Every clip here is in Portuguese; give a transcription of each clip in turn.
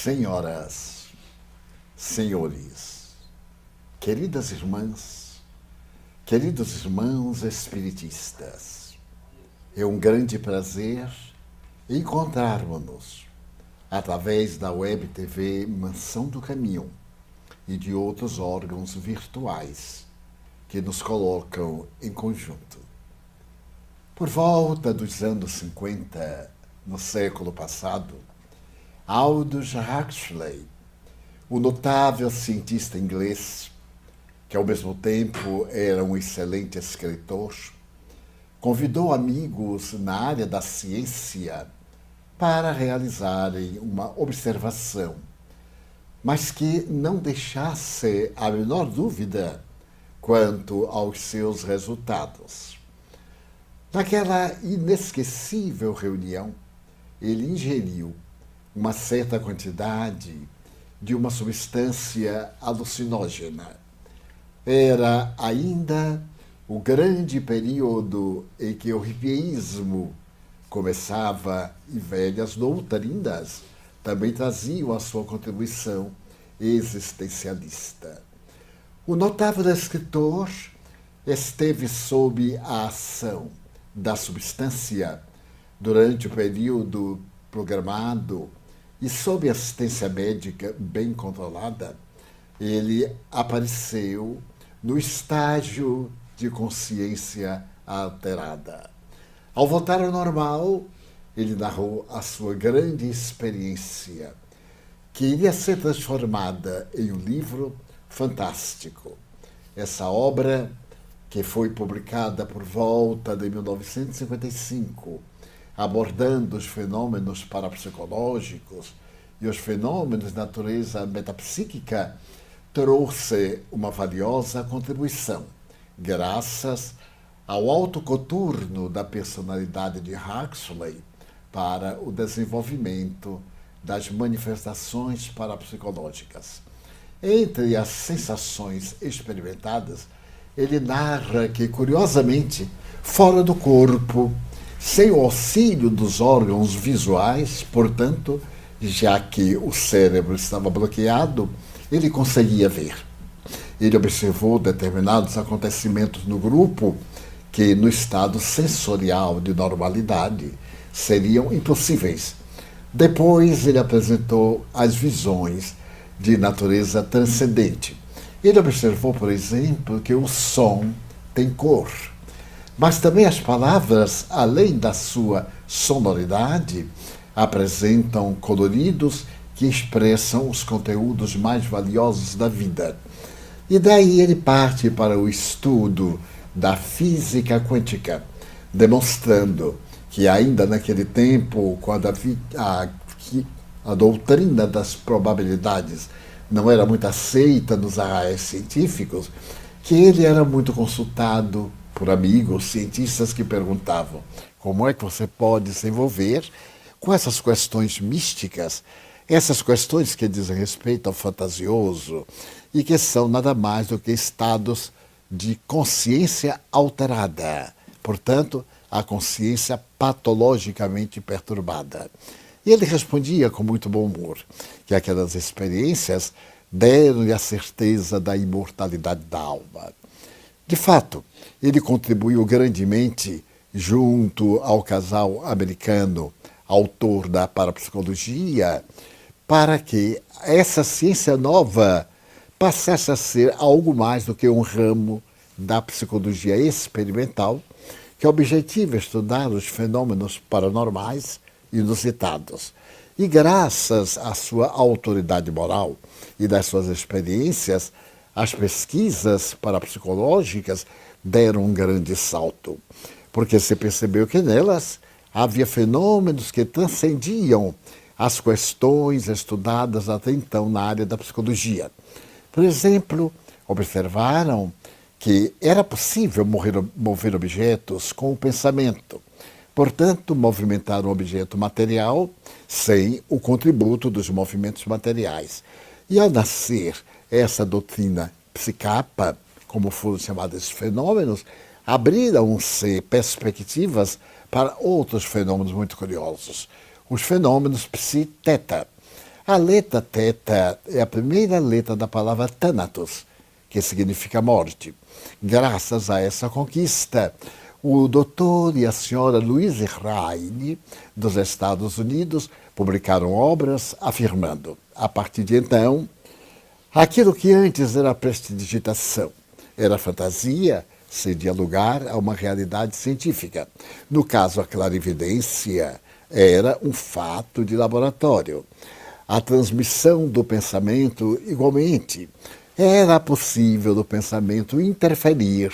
Senhoras, senhores, queridas irmãs, queridos irmãos espiritistas, é um grande prazer encontrarmos-nos através da Web TV Mansão do Caminho e de outros órgãos virtuais que nos colocam em conjunto. Por volta dos anos 50, no século passado, Aldous Huxley, o notável cientista inglês, que ao mesmo tempo era um excelente escritor, convidou amigos na área da ciência para realizarem uma observação, mas que não deixasse a menor dúvida quanto aos seus resultados. Naquela inesquecível reunião, ele ingeriu uma certa quantidade de uma substância alucinógena. Era ainda o grande período em que o hipieísmo começava e velhas doutrinas também traziam a sua contribuição existencialista. O notável escritor esteve sob a ação da substância durante o período programado e sob assistência médica bem controlada, ele apareceu no estágio de consciência alterada. Ao voltar ao normal, ele narrou a sua grande experiência, que iria ser transformada em um livro fantástico. Essa obra, que foi publicada por volta de 1955, abordando os fenômenos parapsicológicos e os fenômenos de natureza metapsíquica, trouxe uma valiosa contribuição, graças ao alto coturno da personalidade de Huxley para o desenvolvimento das manifestações parapsicológicas. Entre as sensações experimentadas, ele narra que, curiosamente, fora do corpo, sem o auxílio dos órgãos visuais, portanto, já que o cérebro estava bloqueado, ele conseguia ver. Ele observou determinados acontecimentos no grupo que, no estado sensorial de normalidade, seriam impossíveis. Depois, ele apresentou as visões de natureza transcendente. Ele observou, por exemplo, que o som tem cor, mas também as palavras, além da sua sonoridade, apresentam coloridos que expressam os conteúdos mais valiosos da vida. E daí ele parte para o estudo da física quântica, demonstrando que ainda naquele tempo, quando a doutrina das probabilidades não era muito aceita nos arraiais científicos, que ele era muito consultado por amigos, cientistas que perguntavam como é que você pode se envolver com essas questões místicas, essas questões que dizem respeito ao fantasioso e que são nada mais do que estados de consciência alterada, portanto, a consciência patologicamente perturbada. E ele respondia com muito bom humor que aquelas experiências deram-lhe a certeza da imortalidade da alma. De fato, ele contribuiu grandemente junto ao casal americano, autor da parapsicologia, para que essa ciência nova passasse a ser algo mais do que um ramo da psicologia experimental, que objetiva estudar os fenômenos paranormais inusitados. E graças à sua autoridade moral e das suas experiências, as pesquisas parapsicológicas deram um grande salto, porque se percebeu que nelas havia fenômenos que transcendiam as questões estudadas até então na área da psicologia. Por exemplo, observaram que era possível mover objetos com o pensamento, portanto, movimentar um objeto material sem o contributo dos movimentos materiais. E ao nascer essa doutrina psicapa, como foram chamados esses fenômenos, abriram-se perspectivas para outros fenômenos muito curiosos. Os fenômenos psi-teta. A letra teta é a primeira letra da palavra Thanatos, que significa morte. Graças a essa conquista, o doutor e a senhora Louise Raine, dos Estados Unidos, publicaram obras afirmando, a partir de então, aquilo que antes era prestidigitação, era fantasia, cedia lugar a uma realidade científica. No caso, a clarividência era um fato de laboratório. A transmissão do pensamento, igualmente, era possível do pensamento interferir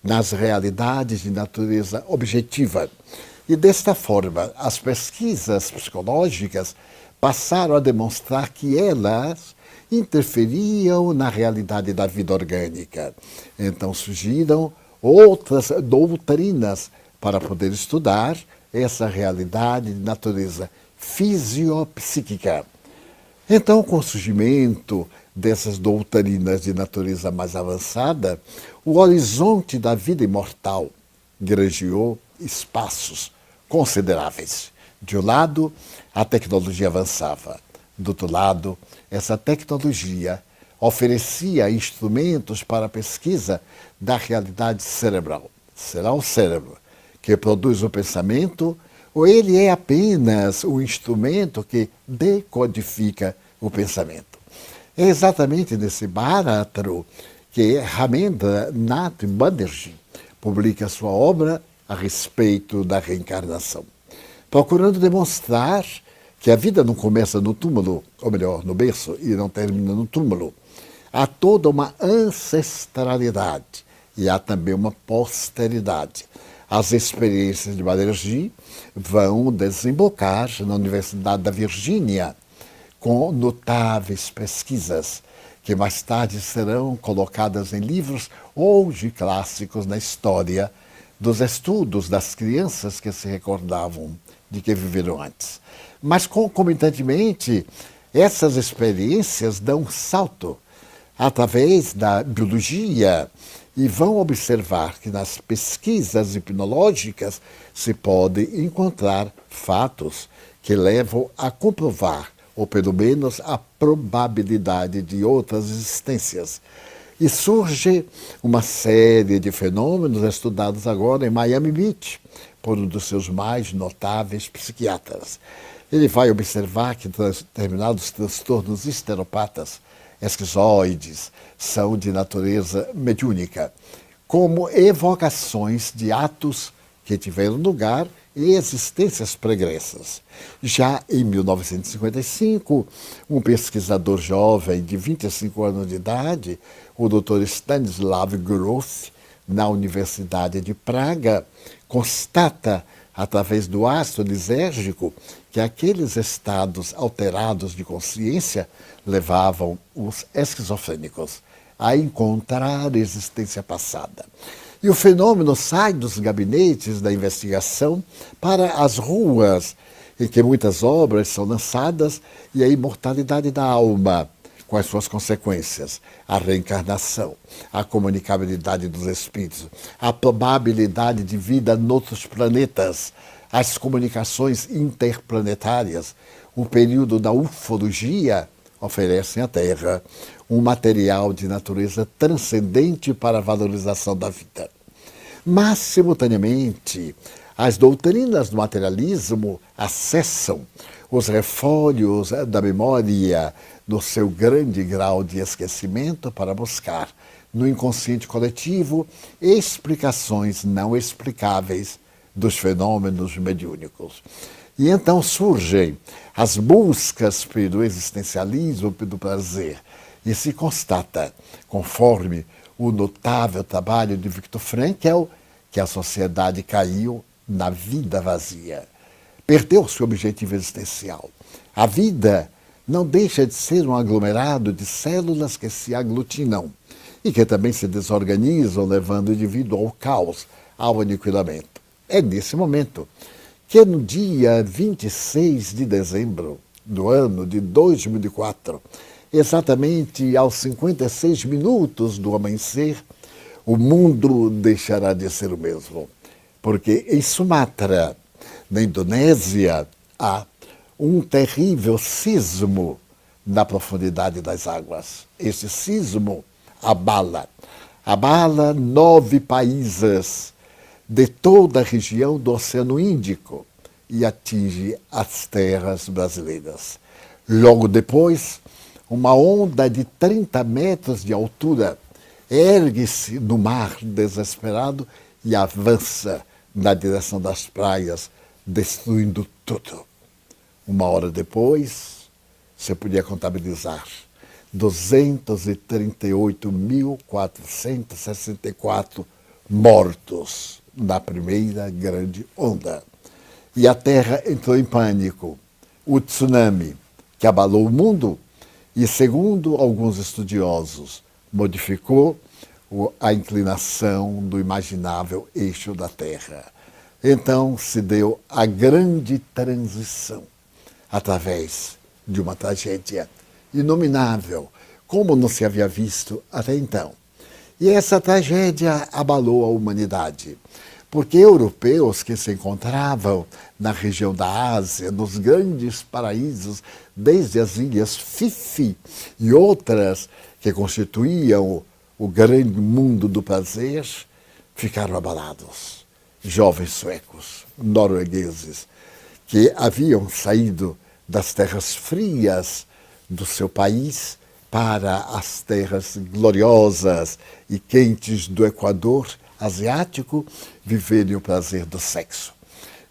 nas realidades de natureza objetiva. E desta forma, as pesquisas psicológicas passaram a demonstrar que elas interferiam na realidade da vida orgânica. Então surgiram outras doutrinas para poder estudar essa realidade de natureza fisiopsíquica. Então, com o surgimento dessas doutrinas de natureza mais avançada, o horizonte da vida imortal granjeou espaços consideráveis. De um lado, a tecnologia avançava. Do outro lado, essa tecnologia oferecia instrumentos para a pesquisa da realidade cerebral. Será o cérebro que produz o pensamento ou ele é apenas o instrumento que decodifica o pensamento? É exatamente nesse barato que Ramendra Nath Banerjee publica sua obra a respeito da reencarnação, procurando demonstrar que a vida não começa no túmulo, ou melhor, no berço, e não termina no túmulo. Há toda uma ancestralidade e há também uma posteridade. As experiências de Banerjee vão desembocar na Universidade da Virgínia, com notáveis pesquisas, que mais tarde serão colocadas em livros hoje clássicos na história dos estudos das crianças que se recordavam de que viveram antes. Mas, concomitantemente, essas experiências dão um salto através da biologia e vão observar que nas pesquisas hipnológicas se pode encontrar fatos que levam a comprovar, ou pelo menos a probabilidade de outras existências. E surge uma série de fenômenos estudados agora em Miami Beach, por um dos seus mais notáveis psiquiatras. Ele vai observar que determinados transtornos histeropatas, esquizoides, são de natureza mediúnica, como evocações de atos que tiveram lugar em existências pregressas. Já em 1955, um pesquisador jovem de 25 anos de idade, o Dr. Stanislav Grof, na Universidade de Praga, constata, através do ácido lisérgico, que aqueles estados alterados de consciência levavam os esquizofrênicos a encontrar a existência passada. E o fenômeno sai dos gabinetes da investigação para as ruas, em que muitas obras são lançadas, e a imortalidade da alma, com as suas consequências, a reencarnação, a comunicabilidade dos espíritos, a probabilidade de vida noutros planetas, as comunicações interplanetárias, o período da ufologia, oferecem à Terra um material de natureza transcendente para a valorização da vida. Mas, simultaneamente, as doutrinas do materialismo acessam os refólhos da memória no seu grande grau de esquecimento para buscar, no inconsciente coletivo, explicações não explicáveis dos fenômenos mediúnicos. E então surgem as buscas pelo existencialismo, pelo prazer, e se constata, conforme o notável trabalho de Viktor Frankl, que a sociedade caiu na vida vazia. Perdeu seu objetivo existencial. A vida não deixa de ser um aglomerado de células que se aglutinam e que também se desorganizam, levando o indivíduo ao caos, ao aniquilamento. É nesse momento que no dia 26 de dezembro do ano de 2004, exatamente aos 56 minutos do amanhecer, o mundo deixará de ser o mesmo. Porque em Sumatra, na Indonésia, há um terrível sismo na profundidade das águas. Esse sismo abala 9 países de toda a região do Oceano Índico e atinge as terras brasileiras. Logo depois, uma onda de 30 metros de altura ergue-se no mar desesperado e avança na direção das praias, destruindo tudo. Uma hora depois, você podia contabilizar 238.464 mortos na primeira grande onda. E a Terra entrou em pânico. O tsunami, que abalou o mundo e, segundo alguns estudiosos, modificou a inclinação do imaginável eixo da Terra. Então se deu a grande transição através de uma tragédia inominável, como não se havia visto até então. E essa tragédia abalou a humanidade, porque europeus que se encontravam na região da Ásia, nos grandes paraísos, desde as ilhas Fifi e outras que constituíam o grande mundo do prazer, ficaram abalados. Jovens suecos, noruegueses, que haviam saído das terras frias do seu país para as terras gloriosas e quentes do Equador asiático, viverem o prazer do sexo.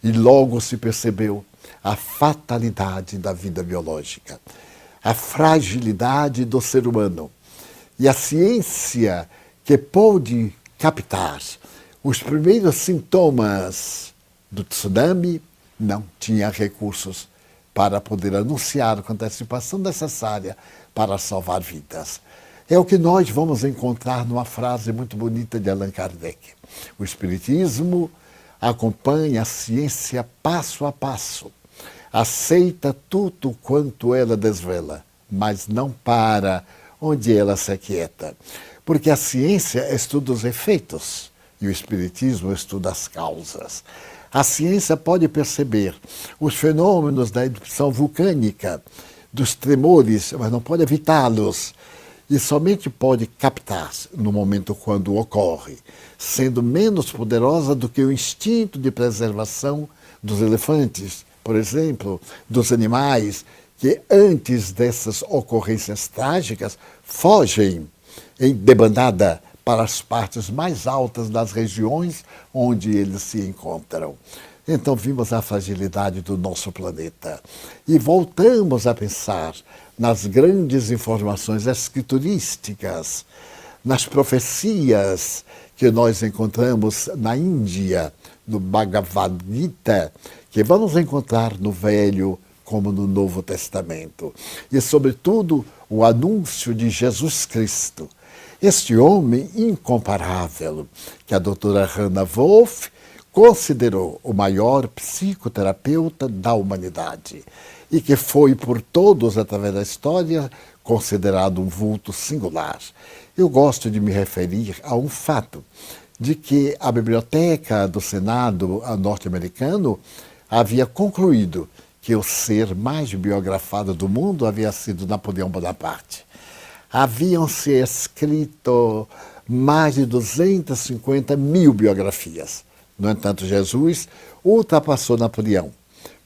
E logo se percebeu a fatalidade da vida biológica, a fragilidade do ser humano. E a ciência que pôde captar os primeiros sintomas do tsunami não tinha recursos para poder anunciar com a antecipação necessária para salvar vidas. É o que nós vamos encontrar numa frase muito bonita de Allan Kardec. O Espiritismo acompanha a ciência passo a passo, aceita tudo quanto ela desvela, mas não para onde ela se aquieta. Porque a ciência estuda os efeitos e o Espiritismo estuda as causas. A ciência pode perceber os fenômenos da erupção vulcânica, dos tremores, mas não pode evitá-los. E somente pode captar no momento quando ocorre, sendo menos poderosa do que o instinto de preservação dos elefantes, por exemplo, dos animais, que antes dessas ocorrências trágicas fogem em debandada para as partes mais altas das regiões onde eles se encontram. Então vimos a fragilidade do nosso planeta e voltamos a pensar nas grandes informações escriturísticas, nas profecias que nós encontramos na Índia, no Bhagavad Gita, que vamos encontrar no Velho como no Novo Testamento. E, sobretudo, o anúncio de Jesus Cristo, este homem incomparável, que a doutora Hannah Wolff considerou o maior psicoterapeuta da humanidade e que foi por todos, através da história, considerado um vulto singular. Eu gosto de me referir a um fato, de que a Biblioteca do Senado norte-americano havia concluído que o ser mais biografado do mundo havia sido Napoleão Bonaparte. Haviam-se escrito mais de 250 mil biografias. No entanto, Jesus ultrapassou Napoleão,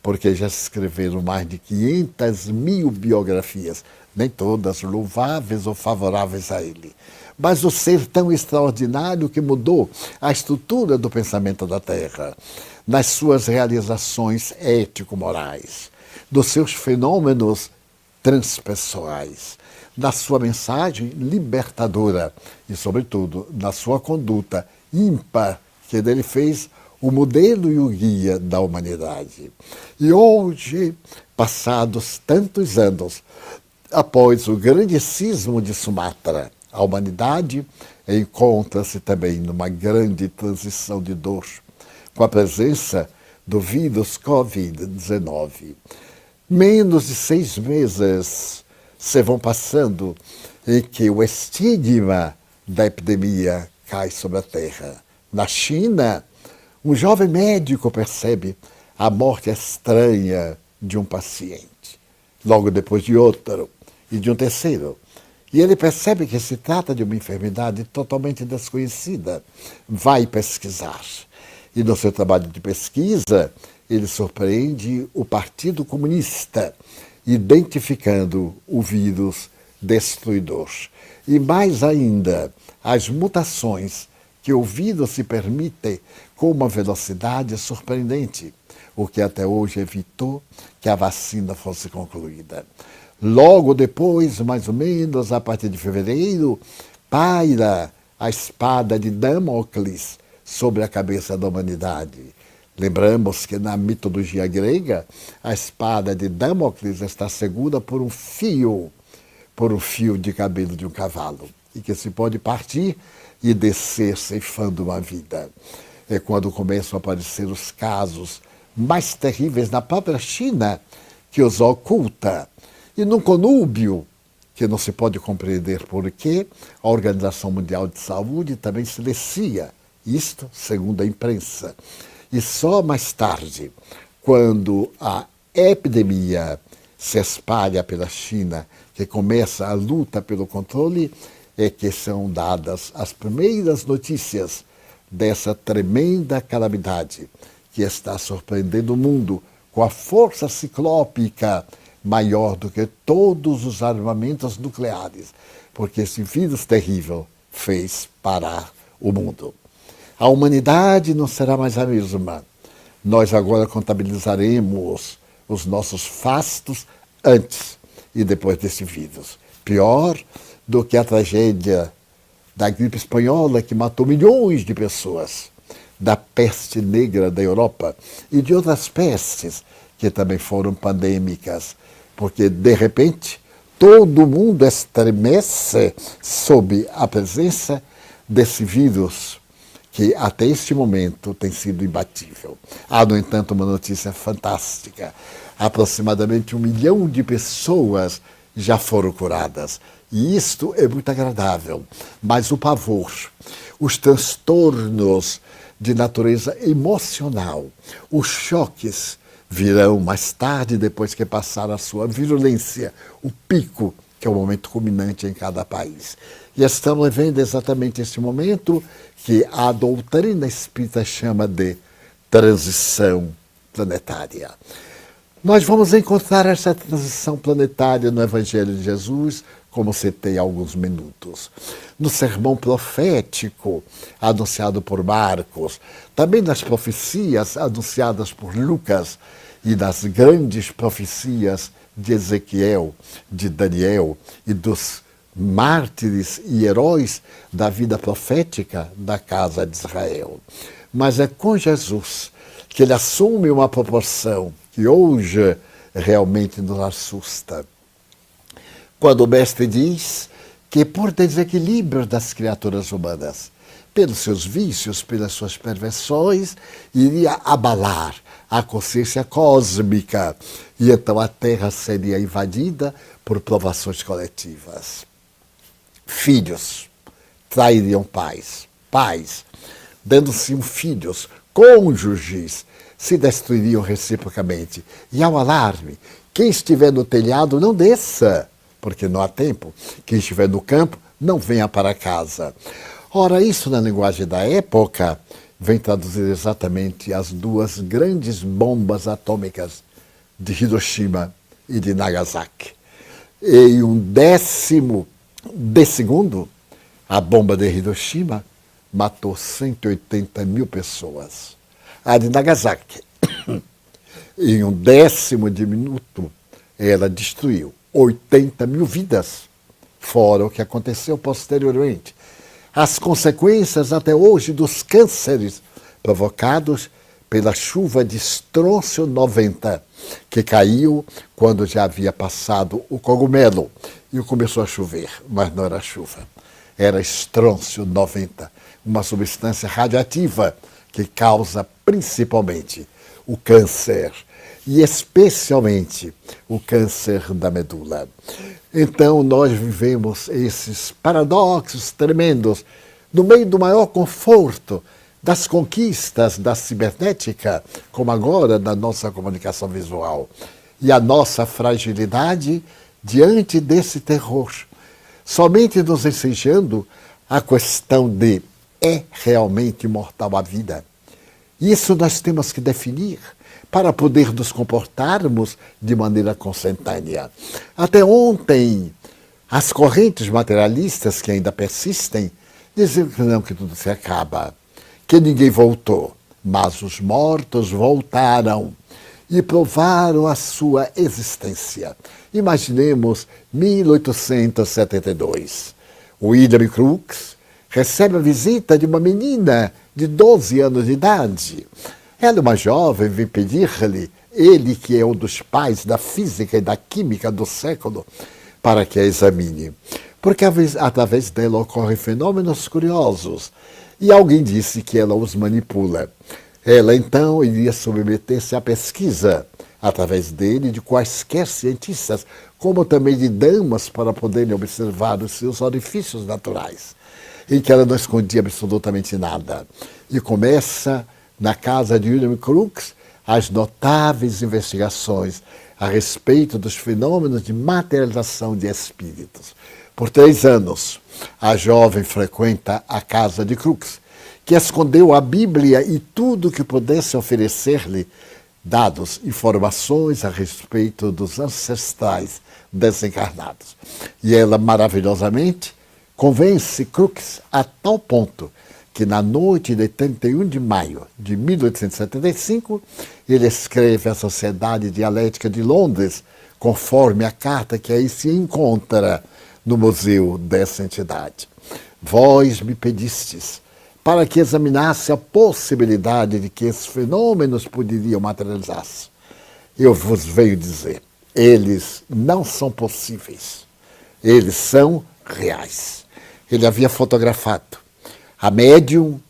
porque já se escreveram mais de 500 mil biografias, nem todas louváveis ou favoráveis a ele. Mas o ser tão extraordinário que mudou a estrutura do pensamento da Terra, nas suas realizações ético-morais, dos seus fenômenos transpessoais, da sua mensagem libertadora e, sobretudo, da sua conduta ímpar, que dele fez o modelo e o guia da humanidade. E hoje, passados tantos anos, após o grande sismo de Sumatra, a humanidade encontra-se também numa grande transição de dor, com a presença do vírus Covid-19. Menos de 6 meses se vão passando em que o estigma da epidemia cai sobre a Terra. Na China, um jovem médico percebe a morte estranha de um paciente. Logo depois de outro, e de um terceiro. E ele percebe que se trata de uma enfermidade totalmente desconhecida. Vai pesquisar. E no seu trabalho de pesquisa, ele surpreende o Partido Comunista, identificando o vírus destruidor. E mais ainda, as mutações que o vírus se permite com uma velocidade surpreendente, o que até hoje evitou que a vacina fosse concluída. Logo depois, mais ou menos, a partir de fevereiro, paira a espada de Damocles sobre a cabeça da humanidade. Lembramos que na mitologia grega, a espada de Damocles está segura por um fio de cabelo de um cavalo, e que se pode partir e descer ceifando uma vida. É quando começam a aparecer os casos mais terríveis na própria China, que os oculta. E num conúbio, que não se pode compreender por quê, a Organização Mundial de Saúde também silencia isto, segundo a imprensa. E só mais tarde, quando a epidemia se espalha pela China, que começa a luta pelo controle, é que são dadas as primeiras notícias dessa tremenda calamidade que está surpreendendo o mundo com a força ciclópica maior do que todos os armamentos nucleares, porque esse vírus terrível fez parar o mundo. A humanidade não será mais a mesma. Nós agora contabilizaremos os nossos fastos antes e depois desse vírus. Pior do que a tragédia da gripe espanhola, que matou milhões de pessoas, da peste negra da Europa e de outras pestes que também foram pandêmicas, porque, de repente, todo mundo estremece sob a presença desse vírus que até este momento tem sido imbatível. Há, no entanto, uma notícia fantástica. Aproximadamente 1 milhão de pessoas já foram curadas. E isto é muito agradável. Mas o pavor, os transtornos de natureza emocional, os choques virão mais tarde, depois que passar a sua virulência, o pico, que é o momento culminante em cada país. E estamos vendo exatamente esse momento que a doutrina espírita chama de transição planetária. Nós vamos encontrar essa transição planetária no Evangelho de Jesus, como citei há alguns minutos. No sermão profético anunciado por Marcos, também nas profecias anunciadas por Lucas e nas grandes profecias de Ezequiel, de Daniel e dos mártires e heróis da vida profética da casa de Israel. Mas é com Jesus que ele assume uma proporção que hoje realmente nos assusta. Quando o mestre diz que por desequilíbrio das criaturas humanas, pelos seus vícios, pelas suas perversões, iria abalar a consciência cósmica e então a Terra seria invadida por provações coletivas. Filhos trairiam pais, pais dando-se filhos, cônjuges se destruiriam reciprocamente. E ao alarme, quem estiver no telhado não desça, porque não há tempo. Quem estiver no campo não venha para casa. Ora, isso na linguagem da época vem traduzir exatamente as duas grandes bombas atômicas de Hiroshima e de Nagasaki. Em 1/10 de segundo, a bomba de Hiroshima matou 180 mil pessoas. A de Nagasaki, em 1/10 de minuto, ela destruiu 80 mil vidas, fora o que aconteceu posteriormente. As consequências até hoje dos cânceres provocados pela chuva de estrôncio 90, que caiu quando já havia passado o cogumelo e começou a chover, mas não era chuva, era estrôncio 90, uma substância radiativa que causa principalmente o câncer e especialmente o câncer da medula. Então nós vivemos esses paradoxos tremendos no meio do maior conforto das conquistas da cibernética, como agora da nossa comunicação visual. E a nossa fragilidade diante desse terror, somente nos ensejando a questão de: é realmente imortal a vida? Isso nós temos que definir para poder nos comportarmos de maneira consentânea. Até ontem, as correntes materialistas que ainda persistem diziam que não, que tudo se acaba, que ninguém voltou, mas os mortos voltaram e provaram a sua existência. Imaginemos 1872. William Crookes recebe a visita de uma menina de 12 anos de idade. Ela, uma jovem, vem pedir-lhe, ele que é um dos pais da física e da química do século, para que a examine. Porque através dela ocorrem fenômenos curiosos. E alguém disse que ela os manipula. Ela, então, iria submeter-se à pesquisa, através dele, de quaisquer cientistas, como também de damas, para poderem observar os seus orifícios naturais, em que ela não escondia absolutamente nada. E começa, na casa de William Crookes, as notáveis investigações a respeito dos fenômenos de materialização de espíritos. Por 3 anos, a jovem frequenta a casa de Crookes, que escondeu a Bíblia e tudo que pudesse oferecer-lhe dados, informações a respeito dos ancestrais desencarnados. E ela, maravilhosamente, convence Crookes a tal ponto que, na noite de 31 de maio de 1875, ele escreve à Sociedade Dialética de Londres, conforme a carta que aí se encontra no museu dessa entidade. Vós me pedistes para que examinasse a possibilidade de que esses fenômenos poderiam materializar-se. Eu vos venho dizer, eles não são possíveis, eles são reais. Ele havia fotografado a médium,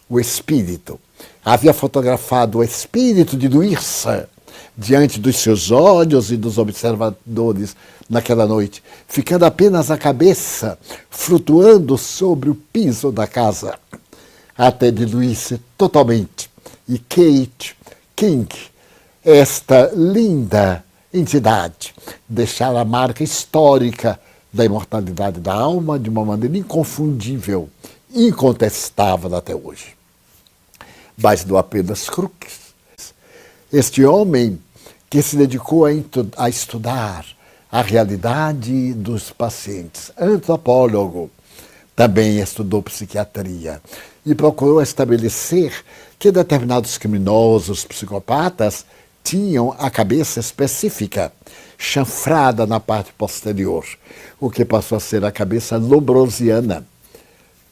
o espírito. Havia fotografado o espírito de Luísa diante dos seus olhos e dos observadores naquela noite, ficando apenas a cabeça flutuando sobre o piso da casa, até de Luísa totalmente. E Kate King, esta linda entidade, deixar a marca histórica da imortalidade da alma de uma maneira inconfundível, incontestável até hoje. Mas não apenas Crookes. Este homem que se dedicou a estudar a realidade dos pacientes, antropólogo, também estudou psiquiatria e procurou estabelecer que determinados criminosos, psicopatas, tinham a cabeça específica, chanfrada na parte posterior, o que passou a ser a cabeça lombrosiana.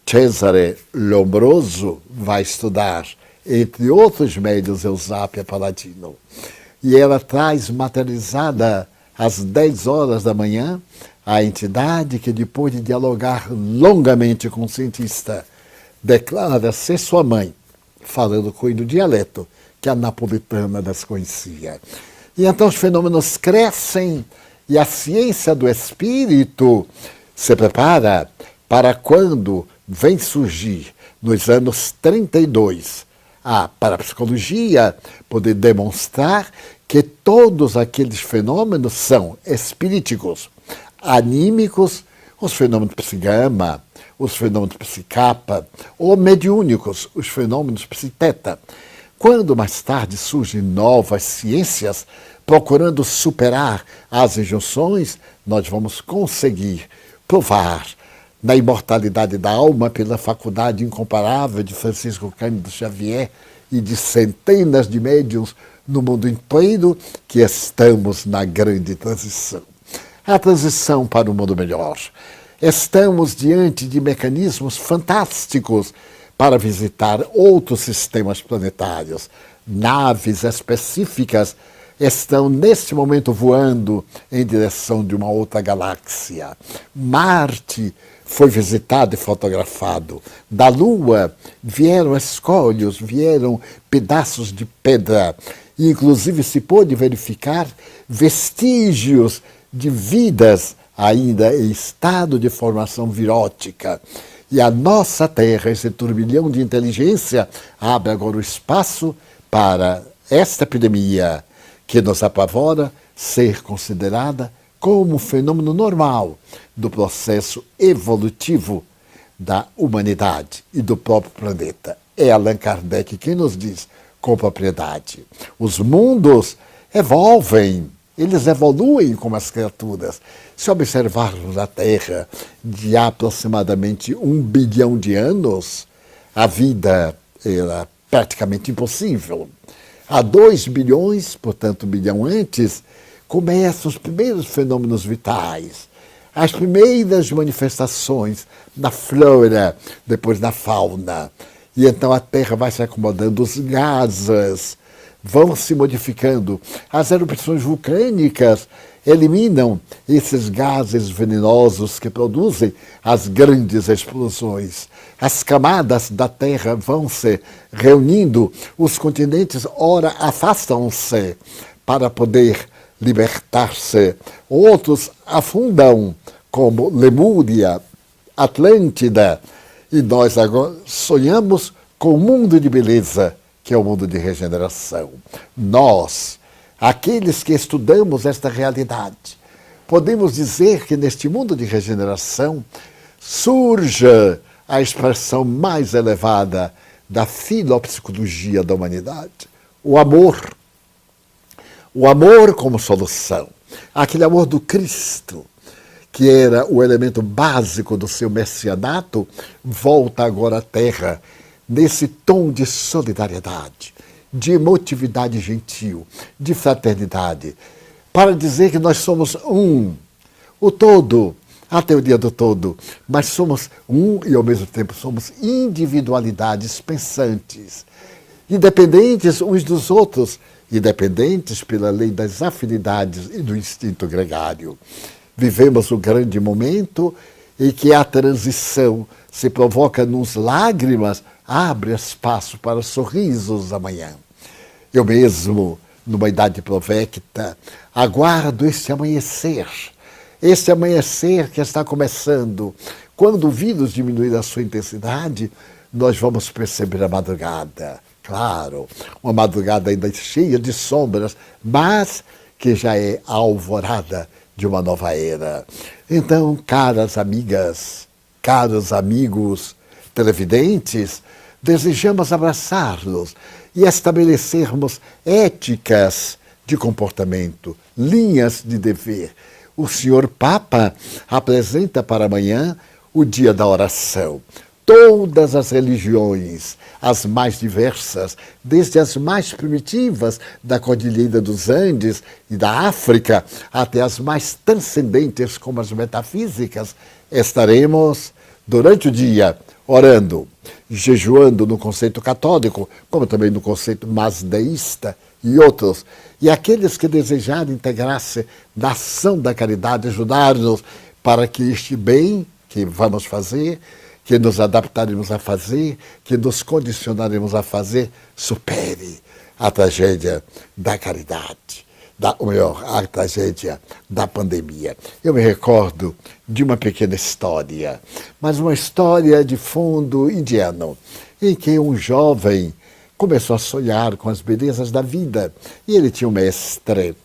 Cesare Lombroso vai estudar, entre outros médios, Eusápia Paladino. E ela traz materializada às 10 horas da manhã a entidade que, depois de dialogar longamente com o cientista, declara ser sua mãe, falando com ele no dialeto que a napolitana desconhecia. E então os fenômenos crescem e a ciência do espírito se prepara para quando vem surgir, nos anos 32, a parapsicologia poder demonstrar que todos aqueles fenômenos são espíriticos, anímicos, os fenômenos psigama, os fenômenos psicapa, ou mediúnicos, os fenômenos psiteta. Quando mais tarde surgem novas ciências procurando superar as injunções, nós vamos conseguir provar na imortalidade da alma pela faculdade incomparável de Francisco Cândido Xavier e de centenas de médiuns no mundo inteiro que estamos na grande transição. A transição para um mundo melhor. Estamos diante de mecanismos fantásticos para visitar outros sistemas planetários. Naves específicas estão, neste momento, voando em direção de uma outra galáxia. Marte foi visitado e fotografado. Da Lua vieram escolhos, vieram pedaços de pedra. E, inclusive, se pôde verificar vestígios de vidas ainda em estado de formação virótica. E a nossa Terra, esse turbilhão de inteligência, abre agora o espaço para esta epidemia que nos apavora ser considerada como um fenômeno normal do processo evolutivo da humanidade e do próprio planeta. É Allan Kardec quem nos diz com propriedade. Os mundos evolvem, eles evoluem como as criaturas. Se observarmos a Terra de aproximadamente 1 bilhão de anos, a vida era praticamente impossível. Há 2 bilhões, portanto 1 bilhão antes, começam os primeiros fenômenos vitais, as primeiras manifestações da flora, depois da fauna. E então a Terra vai se acomodando, os gases vão se modificando. As erupções vulcânicas eliminam esses gases venenosos que produzem as grandes explosões. As camadas da Terra vão se reunindo, os continentes, ora, afastam-se para poder libertar-se. Outros afundam, como Lemúria, Atlântida. E nós agora sonhamos com um mundo de beleza, que é o mundo de regeneração. Nós, aqueles que estudamos esta realidade, podemos dizer que neste mundo de regeneração surge a expressão mais elevada da filopsicologia da humanidade, o amor. O amor como solução. Aquele amor do Cristo, que era o elemento básico do seu messianato, volta agora à Terra, nesse tom de solidariedade, de emotividade gentil, de fraternidade, para dizer que nós somos um, o todo, a teoria do todo, mas somos um e ao mesmo tempo somos individualidades pensantes, independentes uns dos outros, independentes pela lei das afinidades e do instinto gregário. Vivemos um grande momento em que a transição se provoca-nos lágrimas, abre espaço para sorrisos amanhã. Eu mesmo, numa idade provecta, aguardo este amanhecer que está começando. Quando o vírus diminuir a sua intensidade, nós vamos perceber a madrugada. Claro, uma madrugada ainda cheia de sombras, mas que já é a alvorada de uma nova era. Então, caras amigas, caros amigos televidentes, desejamos abraçar-nos e estabelecermos éticas de comportamento, linhas de dever. O senhor Papa apresenta para amanhã o dia da oração. Todas as religiões, as mais diversas, desde as mais primitivas da Cordilheira dos Andes e da África, até as mais transcendentes como as metafísicas, estaremos durante o dia orando, jejuando no conceito católico, como também no conceito masdeísta e outros. E aqueles que desejarem integrar-se na ação da caridade, ajudar-nos para que este bem que vamos fazer, que nos adaptaremos a fazer, que nos condicionaremos a fazer, supere a tragédia da caridade, ou melhor, a tragédia da pandemia. Eu me recordo de uma pequena história, mas uma história de fundo indiano, em que um jovem começou a sonhar com as belezas da vida, e ele tinha um mestre.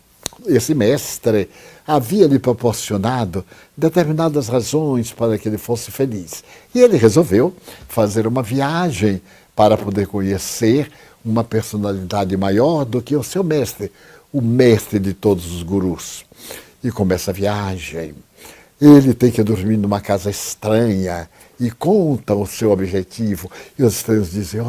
Esse mestre havia lhe proporcionado determinadas razões para que ele fosse feliz. E ele resolveu fazer uma viagem para poder conhecer uma personalidade maior do que o seu mestre, o mestre de todos os gurus. E começa a viagem. Ele tem que dormir numa casa estranha e conta o seu objetivo. E os estranhos dizem,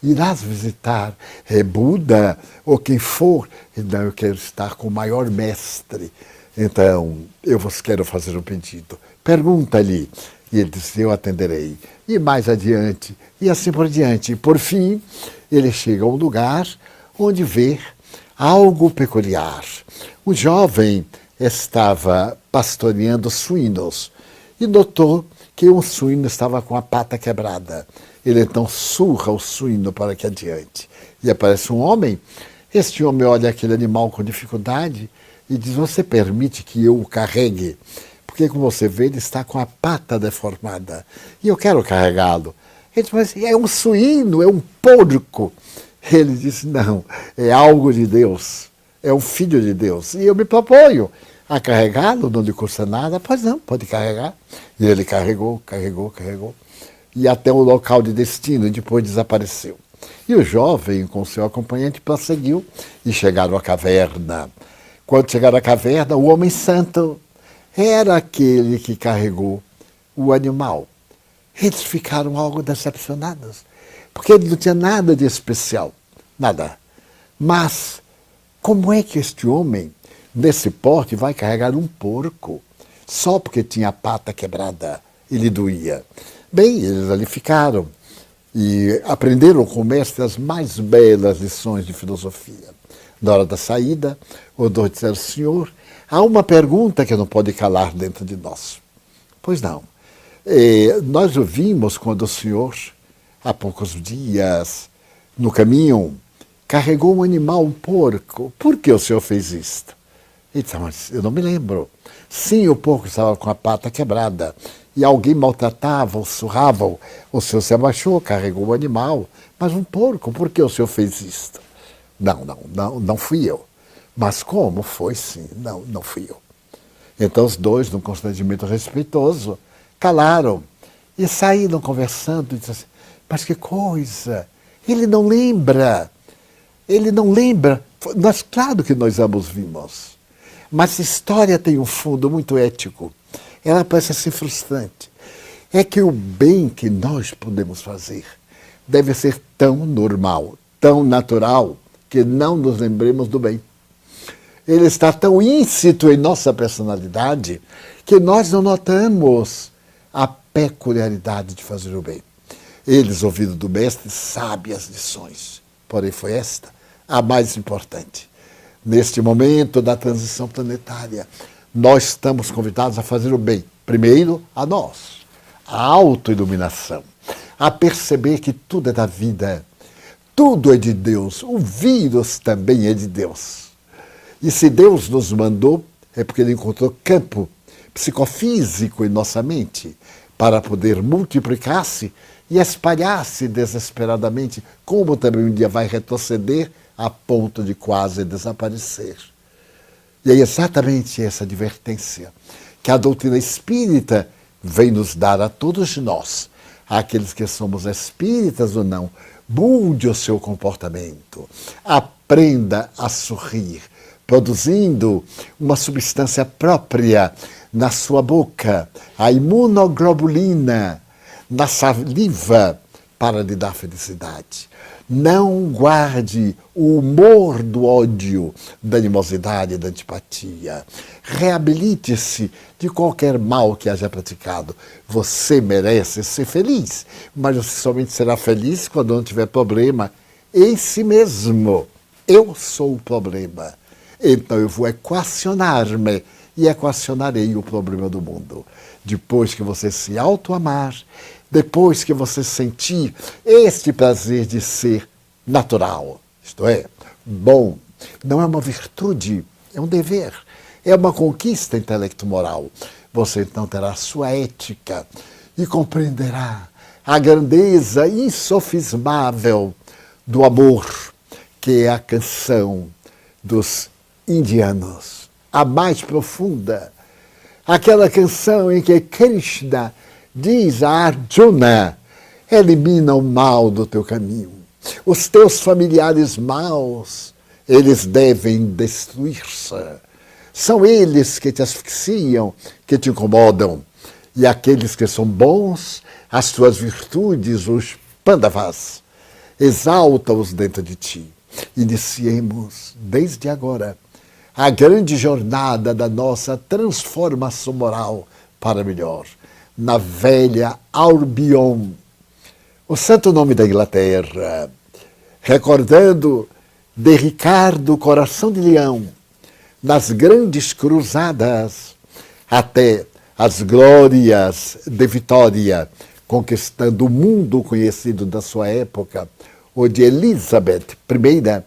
irás visitar Buda ou quem for. E não, eu quero estar com o maior mestre. Então, eu vos quero fazer um pedido. Pergunta-lhe. E ele disse, eu atenderei. E mais adiante, e assim por diante. E por fim, ele chega a um lugar onde vê algo peculiar. O jovem estava pastoreando suínos e notou que um suíno estava com a pata quebrada. Ele então surra o suíno para que adiante. E aparece um homem. Este homem olha aquele animal com dificuldade e diz, você permite que eu o carregue? Porque, como você vê, ele está com a pata deformada. E eu quero carregá-lo. Ele diz, mas é um suíno, é um porco. Ele disse, não, é algo de Deus. É um filho de Deus. E eu me proponho A carregá-lo não lhe custa nada? Pois não, pode carregar. E ele carregou. E até o local de destino, e depois desapareceu. E o jovem, com seu acompanhante, prosseguiu e chegaram à caverna. Quando chegaram à caverna, o homem santo era aquele que carregou o animal. Eles ficaram algo decepcionados, porque ele não tinha nada de especial, nada. Mas como é que este homem, nesse porte, vai carregar um porco só porque tinha a pata quebrada e lhe doía? Bem, eles ali ficaram e aprenderam com o mestre as mais belas lições de filosofia. Na hora da saída, o dois disseram: Senhor, há uma pergunta que não pode calar dentro de nós. Pois não. Nós ouvimos quando o Senhor, há poucos dias, no caminho, carregou um animal, um porco. Por que o Senhor fez isto? Ele disse: mas eu não me lembro. Sim, o porco estava com a pata quebrada e alguém maltratava, ou surrava. O Senhor se abaixou, carregou o animal. Mas um porco, por que o Senhor fez isto? Não fui eu. Mas como? Foi sim, não fui eu. Então os dois, num constrangimento respeitoso, calaram e saíram conversando e disseram assim: mas que coisa, ele não lembra. Nós, claro que nós ambos vimos, mas a história tem um fundo muito ético. Ela parece ser frustrante. É que o bem que nós podemos fazer deve ser tão normal, tão natural, que não nos lembremos do bem. Ele está tão íncito em nossa personalidade que nós não notamos a peculiaridade de fazer o bem. Eles, ouvindo do mestre, sabem as lições. Porém, foi esta a mais importante. Neste momento da transição planetária, nós estamos convidados a fazer o bem. Primeiro, a nós, a autoiluminação, a perceber que tudo é da vida, tudo é de Deus, o vírus também é de Deus. E se Deus nos mandou, é porque Ele encontrou campo psicofísico em nossa mente para poder multiplicar-se e espalhar-se desesperadamente, como também um dia vai retroceder a ponto de quase desaparecer. E é exatamente essa advertência que a doutrina espírita vem nos dar a todos nós, àqueles que somos espíritas ou não. Mude o seu comportamento, aprenda a sorrir, produzindo uma substância própria na sua boca, a imunoglobulina, na saliva, para lhe dar felicidade. Não guarde o humor do ódio, da animosidade, da antipatia. Reabilite-se de qualquer mal que haja praticado. Você merece ser feliz, mas você somente será feliz quando não tiver problema em si mesmo. Eu sou o problema. Então eu vou equacionar-me e equacionarei o problema do mundo. Depois que você se auto-amar, depois que você sentir este prazer de ser natural, isto é, bom, não é uma virtude, é um dever, é uma conquista intelecto-moral. Você então terá sua ética e compreenderá a grandeza insofismável do amor, que é a canção dos indianos, a mais profunda, aquela canção em que Krishna diz a Arjuna: elimina o mal do teu caminho. Os teus familiares maus, eles devem destruir-se. São eles que te asfixiam, que te incomodam. E aqueles que são bons, as tuas virtudes, os pandavas, exalta-os dentro de ti. Iniciemos, desde agora, a grande jornada da nossa transformação moral para melhor, na velha Albion, o santo nome da Inglaterra, recordando de Ricardo Coração de Leão, nas grandes cruzadas, até as glórias de Vitória, conquistando o mundo conhecido da sua época, o de Elizabeth I,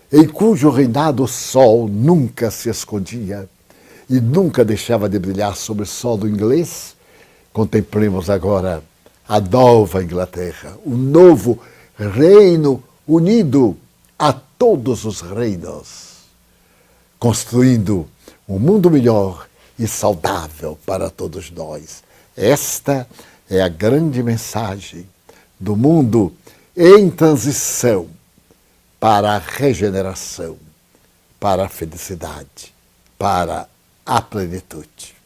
em cujo reinado o sol nunca se escondia e nunca deixava de brilhar sobre o solo inglês. Contemplemos agora a nova Inglaterra, o novo reino unido a todos os reinos, construindo um mundo melhor e saudável para todos nós. Esta é a grande mensagem do mundo em transição para a regeneração, para a felicidade, para a plenitude.